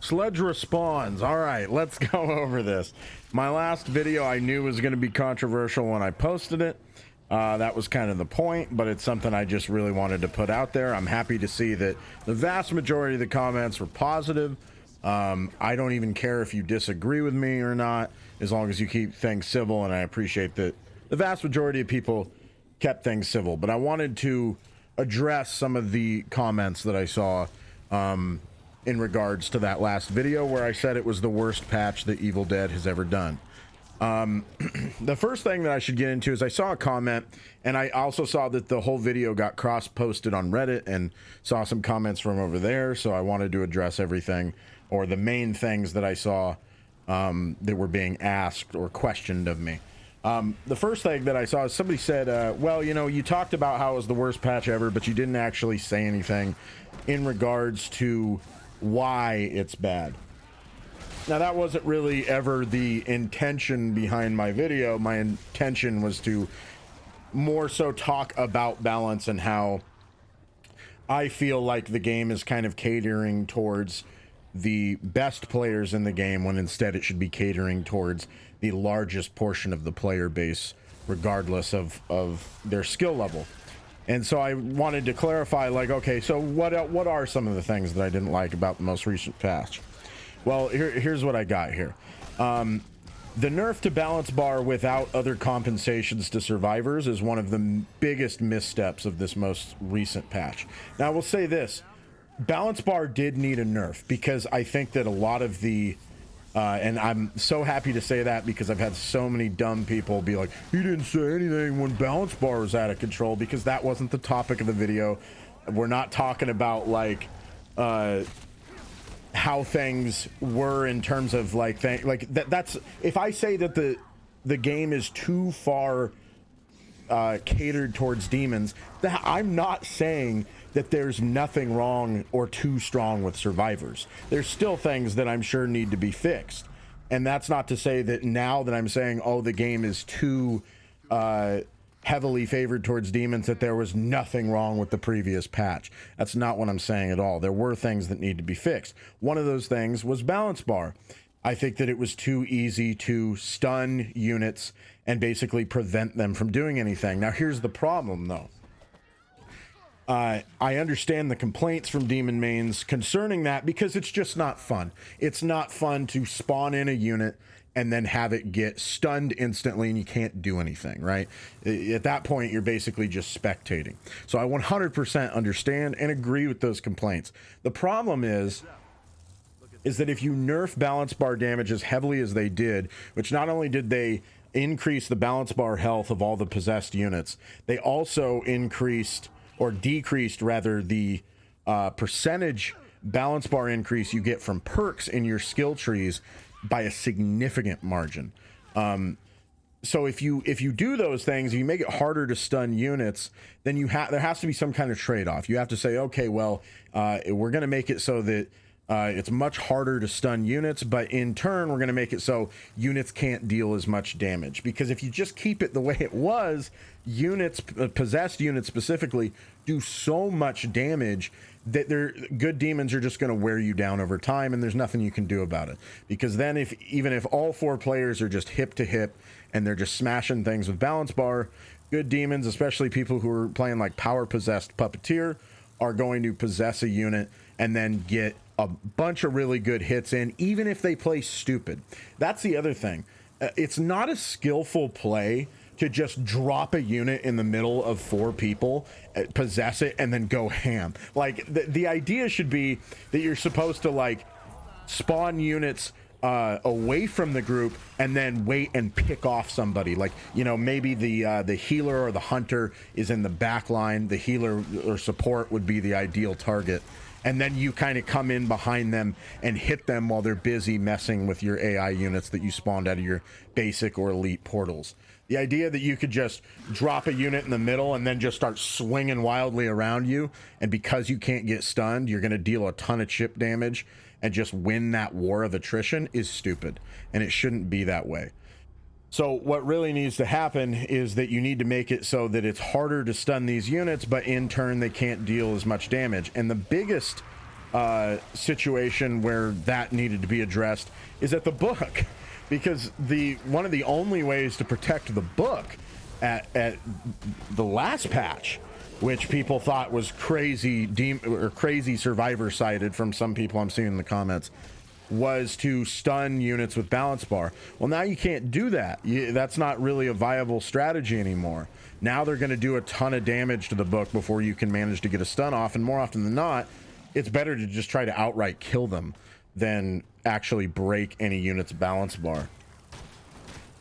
Sledge responds. All right, let's go over this. My last video I knew was going to be controversial when I posted it. That was kind of the point, but it's something I just really wanted to put out there. I'm happy to see that the vast majority of the comments were positive. I don't even care if you disagree with me or not, as long as you keep things civil, and I appreciate that the vast majority of people kept things civil. But I wanted to address some of the comments that I saw in regards to that last video where I said it was the worst patch that Evil Dead has ever done. The first thing that I should get into is I saw a comment, and I also saw that the whole video got cross-posted on Reddit and saw some comments from over there, so I wanted to address everything, or the main things that I saw that were being asked or questioned of me. The first thing that I saw is somebody said, well, you know, you talked about how it was the worst patch ever, but you didn't actually say anything in regards to why it's bad. Now, that wasn't really ever the intention behind my video. My intention was to more so talk about balance and how I feel like the game is kind of catering towards the best players in the game, when instead it should be catering towards the largest portion of the player base, regardless of their skill level. And so I wanted to clarify, like, okay, so what are some of the things that I didn't like about the most recent patch? Well, here's what I got here. The nerf to balance bar without other compensations to survivors is one of the biggest missteps of this most recent patch. Now, I will say this. Balance bar did need a nerf, because I think that a lot of the... and I'm so happy to say that, because I've had so many dumb people be like, he didn't say anything when balance bar was out of control, because that wasn't the topic of the video. We're not talking about, like... how things were in terms of like that's if I say that the game is too far catered towards demons, that I'm not saying that there's nothing wrong or too strong with survivors. There's still things that I'm sure need to be fixed, and that's not to say that now that I'm saying, oh, the game is too heavily favored towards demons, that there was nothing wrong with the previous patch. That's not what I'm saying at all. There were things that need to be fixed. One of those things was balance bar. I think that it was too easy to stun units and basically prevent them from doing anything. Now, here's the problem, though. I understand the complaints from demon mains concerning that, because it's just not fun. It's not fun to spawn in a unit and then have it get stunned instantly and you can't do anything, right? At that point, you're basically just spectating. So I 100% understand and agree with those complaints. The problem is that if you nerf balance bar damage as heavily as they did, which not only did they increase the balance bar health of all the possessed units, they also increased, or decreased rather, the percentage balance bar increase you get from perks in your skill trees by a significant margin. So if you do those things, you make it harder to stun units, then there has to be some kind of trade-off. You have to say, okay, well, we're going to make it so that it's much harder to stun units, but in turn, we're going to make it so units can't deal as much damage. Because if you just keep it the way it was, units, possessed units specifically, do so much damage that good demons are just going to wear you down over time, and there's nothing you can do about it. Because then even if all four players are just hip to hip and they're just smashing things with balance bar, good demons, especially people who are playing like power possessed puppeteer, are going to possess a unit and then get a bunch of really good hits in, even if they play stupid. That's the other thing. It's not a skillful play to just drop a unit in the middle of four people, possess it, and then go ham. Like, the idea should be that you're supposed to, like, spawn units away from the group and then wait and pick off somebody. Like, you know, maybe the healer or the hunter is in the back line. The healer or support would be the ideal target. And then you kind of come in behind them and hit them while they're busy messing with your AI units that you spawned out of your basic or elite portals. The idea that you could just drop a unit in the middle and then just start swinging wildly around you, and because you can't get stunned, you're going to deal a ton of chip damage and just win that war of attrition, is stupid. And it shouldn't be that way. So what really needs to happen is that you need to make it so that it's harder to stun these units, but in turn they can't deal as much damage. And the biggest situation where that needed to be addressed is at the book, because one of the only ways to protect the book at the last patch, which people thought was crazy survivor sided from some people I'm seeing in the comments, was to stun units with balance bar. Well, now you can't do that. That's not really a viable strategy anymore. Now they're going to do a ton of damage to the book before you can manage to get a stun off, and more often than not, it's better to just try to outright kill them than actually break any unit's balance bar.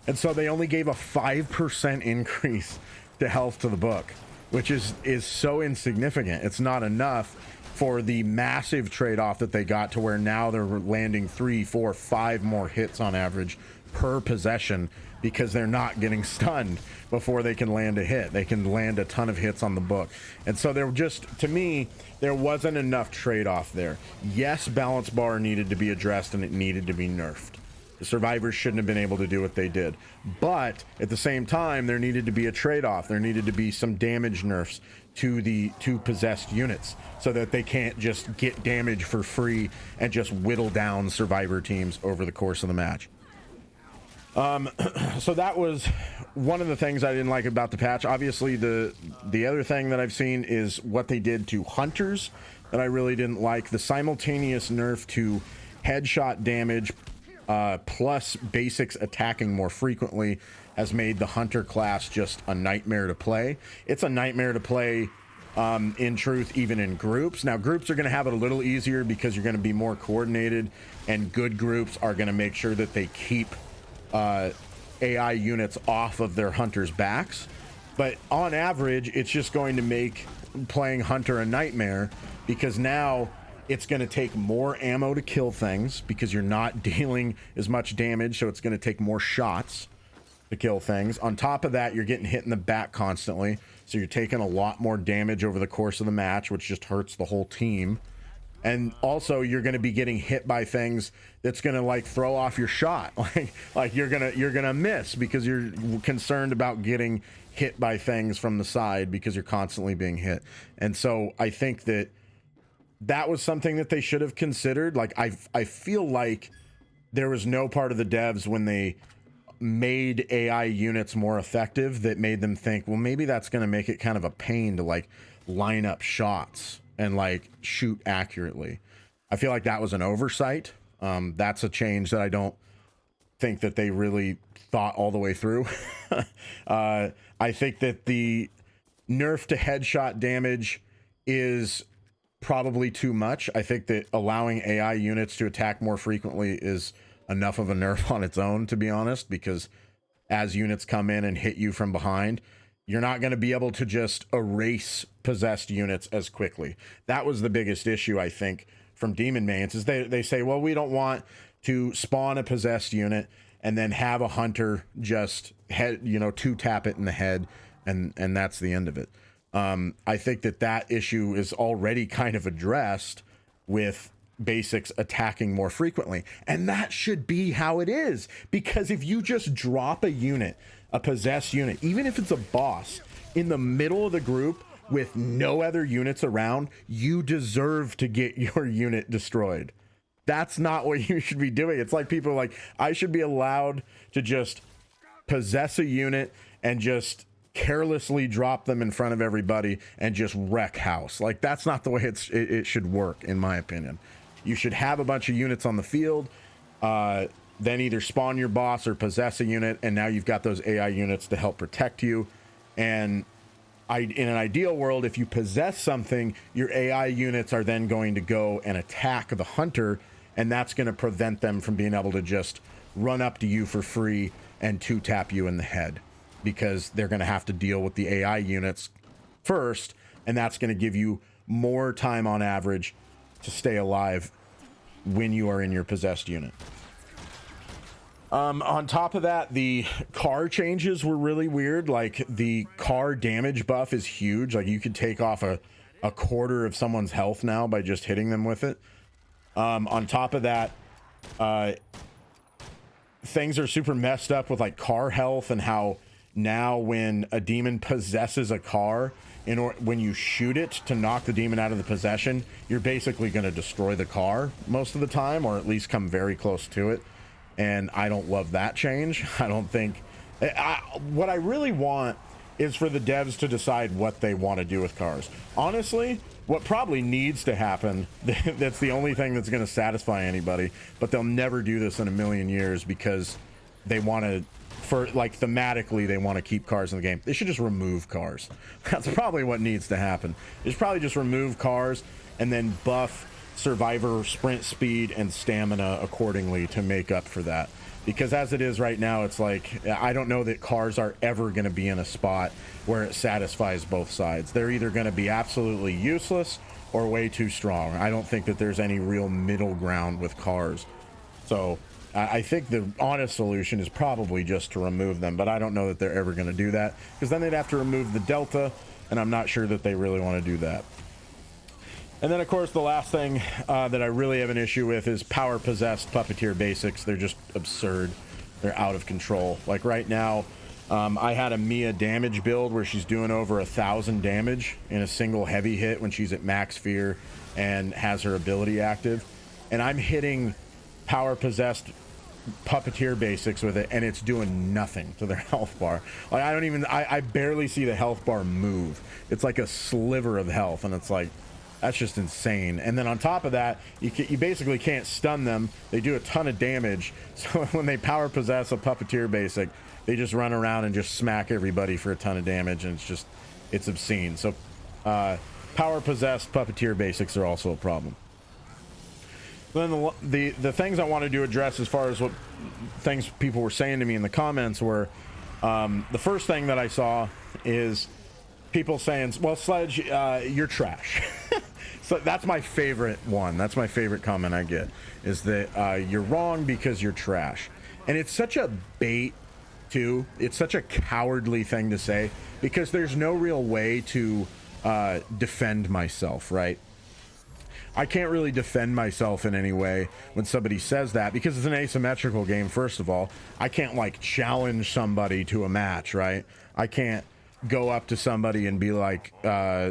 And so they only gave a 5% increase to health to the book, which is so insignificant. It's not enough for the massive trade-off that they got to where now they're landing 3, 4, 5 more hits on average per possession, because they're not getting stunned before they can land a hit. They can land a ton of hits on the book. And so to me, there wasn't enough trade-off there. Yes, balance bar needed to be addressed and it needed to be nerfed. The survivors shouldn't have been able to do what they did. But at the same time, there needed to be a trade-off. There needed to be some damage nerfs to possessed units so that they can't just get damage for free and just whittle down survivor teams over the course of the match. So that was one of the things I didn't like about the patch. Obviously, the other thing that I've seen is what they did to hunters that I really didn't like. The simultaneous nerf to headshot damage plus basics attacking more frequently has made the hunter class just a nightmare to play. It's a nightmare to play in truth, even in groups. Now, groups are going to have it a little easier because you're going to be more coordinated, and good groups are going to make sure that they keep AI units off of their hunters' backs. But on average, it's just going to make playing hunter a nightmare, because now it's going to take more ammo to kill things because you're not dealing as much damage, so it's going to take more shots to kill things. On top of that, you're getting hit in the back constantly, so you're taking a lot more damage over the course of the match, which just hurts the whole team. And also, you're going to be getting hit by things that's going to like throw off your shot. Like you're gonna miss because you're concerned about getting hit by things from the side because you're constantly being hit. And so I think that was something that they should have considered. Like I feel like there was no part of the devs when they made AI units more effective that made them think, well, maybe that's going to make it kind of a pain to like line up shots and like shoot accurately. I feel like that was an oversight. That's a change that I don't think that they really thought all the way through. I think that the nerf to headshot damage is probably too much. I think that allowing AI units to attack more frequently is enough of a nerf on its own, to be honest, because as units come in and hit you from behind, you're not going to be able to just erase possessed units as quickly. That was the biggest issue, I think, from Demon Mains, is they say, well, we don't want to spawn a possessed unit and then have a hunter just two tap it in the head, and that's the end of it. I think that issue is already kind of addressed with basics attacking more frequently, and that should be how it is, because if you just drop a possessed unit, even if it's a boss, in the middle of the group with no other units around, you deserve to get your unit destroyed. That's not what you should be doing. It's like people are like, I should be allowed to just possess a unit and just carelessly drop them in front of everybody and just wreck house. Like, that's not the way it should work, in my opinion. You should have a bunch of units on the field, then either spawn your boss or possess a unit, and now you've got those AI units to help protect you. And in an ideal world, if you possess something, your AI units are then going to go and attack the hunter, and that's going to prevent them from being able to just run up to you for free and two-tap you in the head, because they're going to have to deal with the AI units first, and that's going to give you more time on average to stay alive when you are in your possessed unit. On top of that, the car changes were really weird. Like, the car damage buff is huge. Like, you could take off a quarter of someone's health now by just hitting them with it. On top of that, things are super messed up with like car health, and how now when a demon possesses a car, when you shoot it to knock the demon out of the possession, you're basically going to destroy the car most of the time, or at least come very close to it. And I don't love that change. I don't think... what I really want is for the devs to decide what they want to do with cars. Honestly, what probably needs to happen, that's the only thing that's going to satisfy anybody, but they'll never do this in a million years because they want to, for like thematically, they want to keep cars in the game. They should just remove cars. That's probably what needs to happen. They should probably just remove cars and then buff survivor sprint speed and stamina accordingly to make up for that. Because as it is right now, it's like, I don't know that cars are ever going to be in a spot where it satisfies both sides. They're either going to be absolutely useless or way too strong. I don't think that there's any real middle ground with cars. So I think the honest solution is probably just to remove them, but I don't know that they're ever going to do that, because then they'd have to remove the delta, and I'm not sure that they really want to do that. And then, of course, the last thing that I really have an issue with is power-possessed puppeteer basics. They're just absurd. They're out of control. Like right now, I had a Mia damage build where she's doing over 1,000 damage in a single heavy hit when she's at max fear and has her ability active. And I'm hitting power-possessed puppeteer basics with it, and it's doing nothing to their health bar. Like I barely see the health bar move. It's like a sliver of health, and it's like, that's just insane. And then on top of that, you basically can't stun them. They do a ton of damage. So when they power possess a puppeteer basic, they just run around and just smack everybody for a ton of damage, and it's obscene. So power possessed puppeteer basics are also a problem. Then the things I wanted to address as far as what things people were saying to me in the comments were, the first thing that I saw is people saying, well, Sledge, you're trash. So that's my favorite one. That's my favorite comment I get, is that you're wrong because you're trash. And it's such a bait, too. It's such a cowardly thing to say, because there's no real way to defend myself, right? I can't really defend myself in any way when somebody says that, because it's an asymmetrical game, first of all. I can't, like, challenge somebody to a match, right? I can't go up to somebody and be like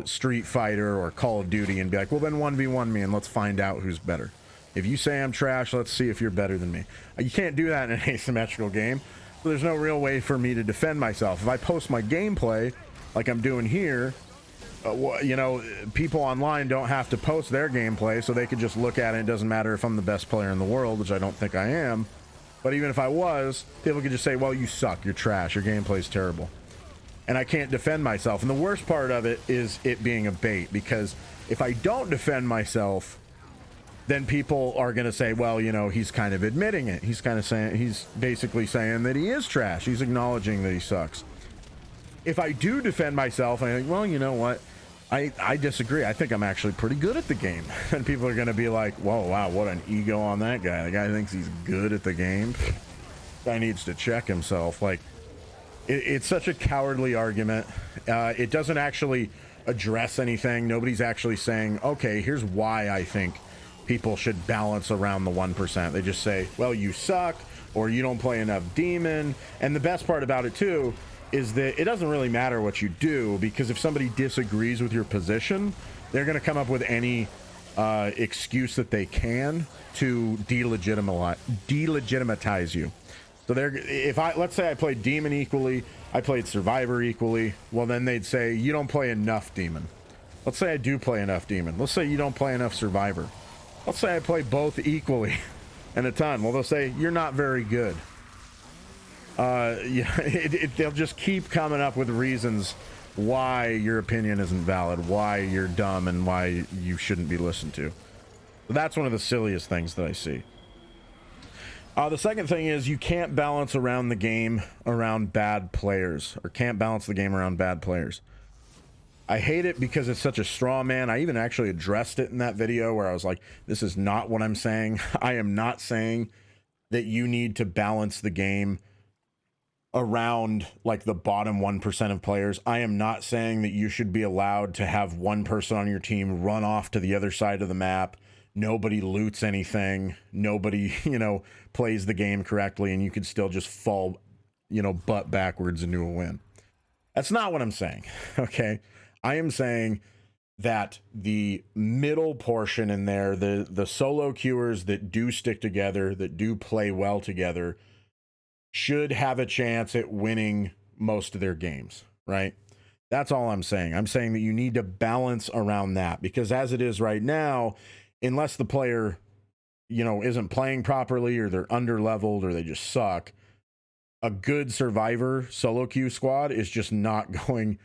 Street Fighter or Call of Duty and be like, well, then 1v1 me and let's find out who's better. If you say I'm trash, let's see if you're better than me. You can't do that in an asymmetrical game. So there's no real way for me to defend myself. If I post my gameplay like I'm doing here, you know, people online don't have to post their gameplay, so they could just look at it. It doesn't matter if I'm the best player in the world, which I don't think I am. But even if I was, people could just say, well, you suck, you're trash, your gameplay's terrible. And I can't defend myself. And the worst part of it is it being a bait, because if I don't defend myself, then people are going to say, well, you know, he's kind of admitting it. He's kind of saying, he's basically saying that he is trash. He's acknowledging that he sucks. If I do defend myself, I think, well, you know what? I disagree. I think I'm actually pretty good at the game. And people are going to be like, whoa, wow, what an ego on that guy. The guy thinks he's good at the game. Guy needs to check himself. Like, it's such a cowardly argument. It doesn't actually address anything. Nobody's actually saying, okay, here's why I think people should balance around the 1%. They just say, well, you suck, or you don't play enough demon. And the best part about it, too, is that it doesn't really matter what you do, because if somebody disagrees with your position, they're going to come up with any excuse that they can to delegitimize you. So let's say I played Demon equally, I played Survivor equally, well, then they'd say, you don't play enough Demon. Let's say I do play enough Demon. Let's say you don't play enough Survivor. Let's say I play both equally and a ton. Well, they'll say, you're not very good. They'll just keep coming up with reasons why your opinion isn't valid, why you're dumb, and why you shouldn't be listened to. That's one of the silliest things that I see. The second thing is you can't balance around the game around bad players, or can't balance the game around bad players. I hate it because it's such a straw man. I even actually addressed it in that video where I was like, this is not what I'm saying. I am not saying that you need to balance the game around like the bottom 1% of players. I am not saying that you should be allowed to have one person on your team run off to the other side of the map. Nobody loots anything. Nobody, plays the game correctly, and you could still just fall butt backwards into a win. That's not what I'm saying. Okay. I am saying that the middle portion in there, the solo queuers that do stick together, that do play well together, should have a chance at winning most of their games, right? That's all I'm saying. I'm saying that you need to balance around that, because as it is right now, unless the player, isn't playing properly, or they're under leveled, or they just suck, a good survivor solo queue squad is just not going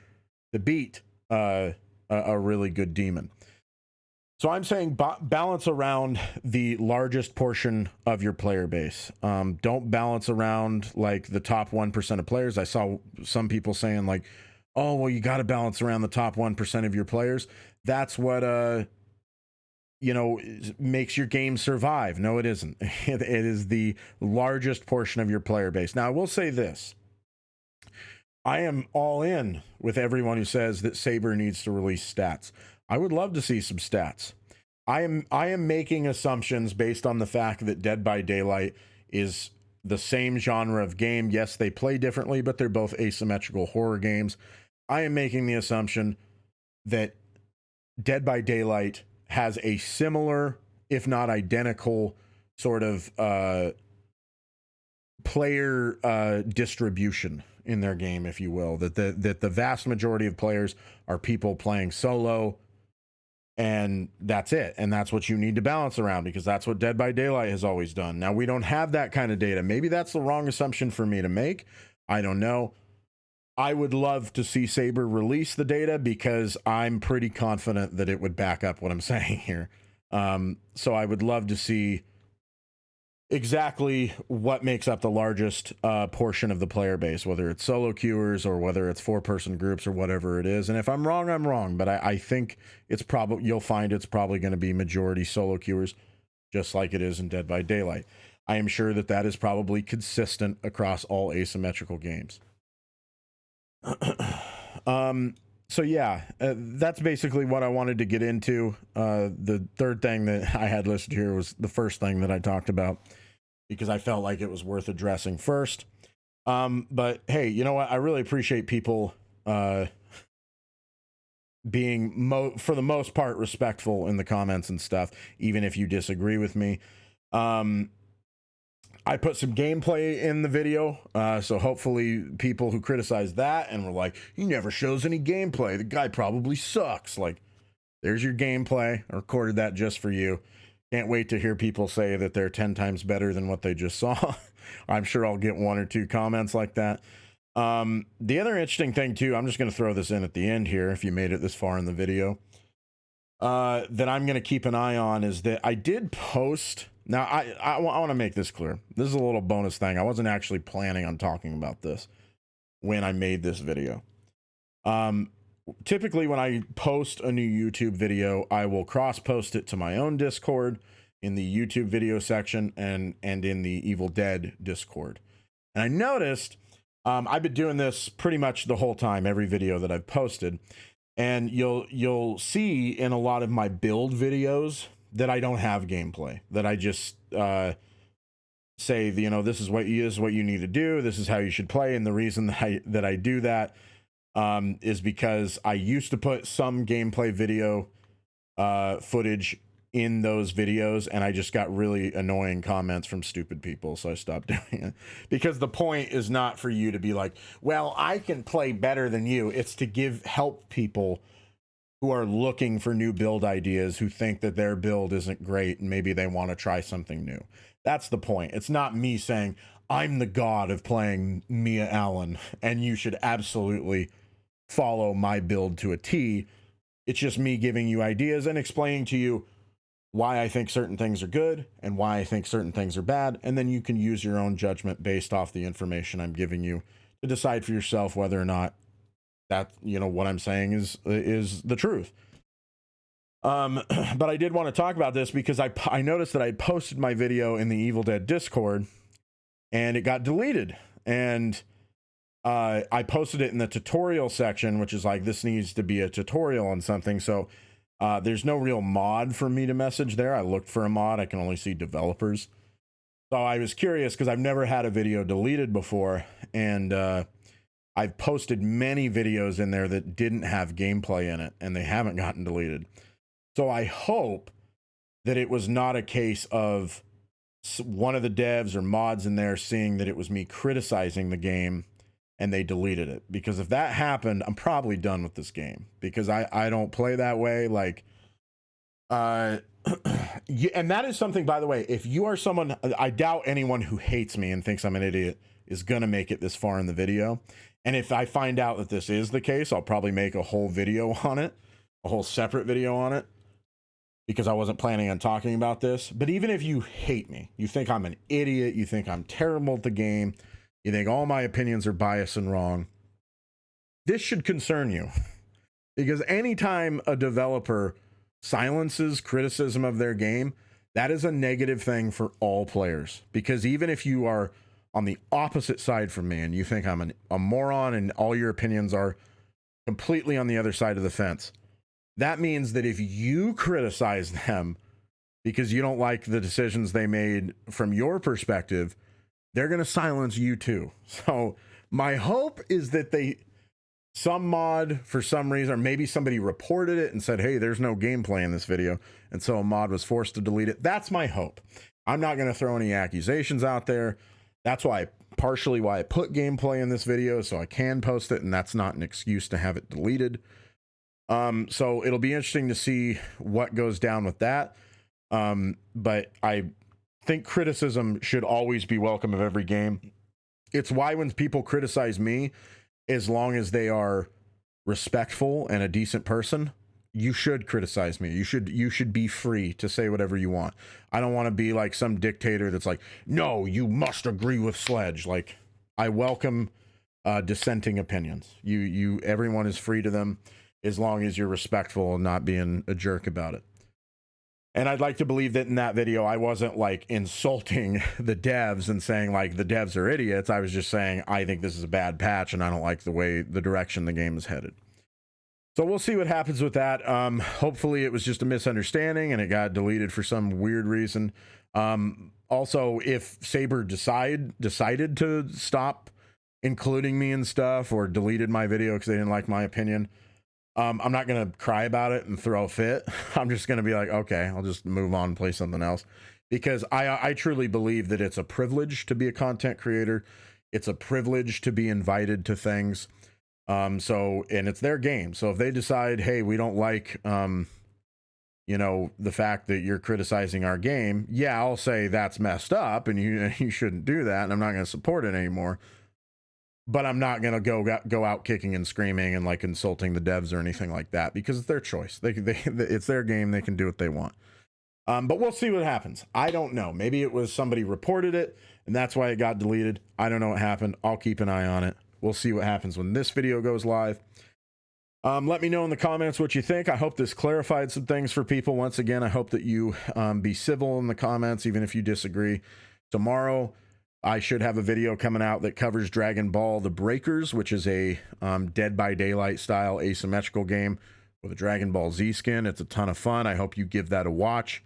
to beat a really good demon. So I'm saying balance around the largest portion of your player base. Don't balance around like the top 1% of players. I saw some people saying like, oh, well, you got to balance around the top 1% of your players. That's what, makes your game survive. No, it isn't. It is the largest portion of your player base. Now, I will say this. I am all in with everyone who says that Saber needs to release stats. I would love to see some stats. I am making assumptions based on the fact that Dead by Daylight is the same genre of game. Yes, they play differently, but they're both asymmetrical horror games. I am making the assumption that Dead by Daylight has a similar, if not identical, sort of player distribution in their game, if you will. That the vast majority of players are people playing solo, and that's it. And that's what you need to balance around, because that's what Dead by Daylight has always done. Now, we don't have that kind of data. Maybe that's the wrong assumption for me to make. I don't know. I would love to see Saber release the data, because I'm pretty confident that it would back up what I'm saying here. So I would love to see exactly what makes up the largest portion of the player base, whether it's solo queuers or whether it's 4-person groups or whatever it is. And if I'm wrong, I'm wrong, but I think you'll find it's probably going to be majority solo queuers, just like it is in Dead by Daylight. I am sure that is probably consistent across all asymmetrical games. So yeah, that's basically what I wanted to get into. The third thing that I had listed here was the first thing that I talked about, because I felt like it was worth addressing first. But hey, you know what? I really appreciate people being for the most part respectful in the comments and stuff, even if you disagree with me. I put some gameplay in the video, so hopefully people who criticize that and were like, he never shows any gameplay, the guy probably sucks, like, there's your gameplay. I recorded that just for you. Can't wait to hear people say that they're 10 times better than what they just saw. I'm sure I'll get 1 or 2 comments like that. The other interesting thing too, I'm just going to throw this in at the end here, if you made it this far in the video, that I'm going to keep an eye on, is that I did post. Now, I want to make this clear. This is a little bonus thing. I wasn't actually planning on talking about this when I made this video. Typically, when I post a new YouTube video, I will cross-post it to my own Discord in the YouTube video section and in the Evil Dead Discord. And I noticed I've been doing this pretty much the whole time, every video that I've posted. And you'll see in a lot of my build videos that I don't have gameplay, that I just say, this is what you need to do. This is how you should play. And the reason that I do that is because I used to put some gameplay video footage in those videos, and I just got really annoying comments from stupid people, so I stopped doing it. Because the point is not for you to be like, well, I can play better than you. It's to help people who are looking for new build ideas, who think that their build isn't great and maybe they want to try something new. That's the point. It's not me saying I'm the god of playing Mia Allen and you should absolutely follow my build to a T. It's just me giving you ideas and explaining to you why I think certain things are good and why I think certain things are bad, and then you can use your own judgment based off the information I'm giving you to decide for yourself whether or not that, what I'm saying is the truth. But I did want to talk about this because I noticed that I posted my video in the Evil Dead Discord and it got deleted, and I posted it in the tutorial section, which is like, this needs to be a tutorial on something. So there's no real mod for me to message there. I looked for a mod. I can only see developers. So I was curious because I've never had a video deleted before, and I've posted many videos in there that didn't have gameplay in it, and they haven't gotten deleted. So I hope that it was not a case of one of the devs or mods in there seeing that it was me criticizing the game and they deleted it. Because if that happened, I'm probably done with this game, because I don't play that way. Like, and that is something, by the way, if you are someone, I doubt anyone who hates me and thinks I'm an idiot is going to make it this far in the video. And if I find out that this is the case, I'll probably make a whole video on it, a whole separate video on it, because I wasn't planning on talking about this. But even if you hate me, you think I'm an idiot, you think I'm terrible at the game, you think all my opinions are biased and wrong, this should concern you. Because anytime a developer silences criticism of their game, that is a negative thing for all players. Because even if you are on the opposite side from me and you think I'm a moron and all your opinions are completely on the other side of the fence, that means that if you criticize them because you don't like the decisions they made from your perspective, they're going to silence you too. So my hope is that some mod, for some reason, or maybe somebody reported it and said, hey, there's no gameplay in this video, and so a mod was forced to delete it. That's my hope. I'm not going to throw any accusations out there. That's partially why I put gameplay in this video, so I can post it, and that's not an excuse to have it deleted. So it'll be interesting to see what goes down with that. But I think criticism should always be welcome of every game. It's why when people criticize me, as long as they are respectful and a decent person, you should criticize me. You should be free to say whatever you want. I don't want to be like some dictator that's like, no, you must agree with Sledge. Like, I welcome dissenting opinions. Everyone is free to them, as long as you're respectful and not being a jerk about it. And I'd like to believe that in that video, I wasn't like insulting the devs and saying like the devs are idiots. I was just saying, I think this is a bad patch and I don't like the direction the game is headed. So we'll see what happens with that. Hopefully it was just a misunderstanding and it got deleted for some weird reason. Also, if Saber decided to stop including me and stuff, or deleted my video because they didn't like my opinion, I'm not going to cry about it and throw a fit. I'm just going to be like, okay, I'll just move on and play something else. Because I truly believe that it's a privilege to be a content creator. It's a privilege to be invited to things. And it's their game. So if they decide, hey, we don't like, the fact that you're criticizing our game, yeah, I'll say that's messed up and you shouldn't do that. And I'm not going to support it anymore. But I'm not going to go out kicking and screaming and like insulting the devs or anything like that, because it's their choice. It's their game. They can do what they want. But we'll see what happens. I don't know. Maybe it was somebody reported it and that's why it got deleted. I don't know what happened. I'll keep an eye on it. We'll see what happens when this video goes live. Let me know in the comments what you think. I hope this clarified some things for people. Once again, I hope that you be civil in the comments, even if you disagree. Tomorrow, I should have a video coming out that covers Dragon Ball The Breakers, which is a Dead by Daylight style asymmetrical game with a Dragon Ball Z skin. It's a ton of fun. I hope you give that a watch.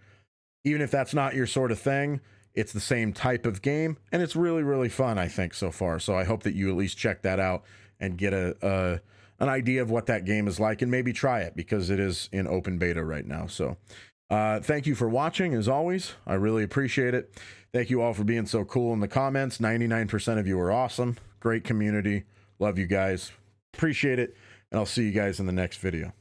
Even if that's not your sort of thing, it's the same type of game, and it's really, really fun, I think, so far. So I hope that you at least check that out and get an idea of what that game is like, and maybe try it, because it is in open beta right now. So thank you for watching, as always. I really appreciate it. Thank you all for being so cool in the comments. 99% of you are awesome. Great community. Love you guys. Appreciate it. And I'll see you guys in the next video.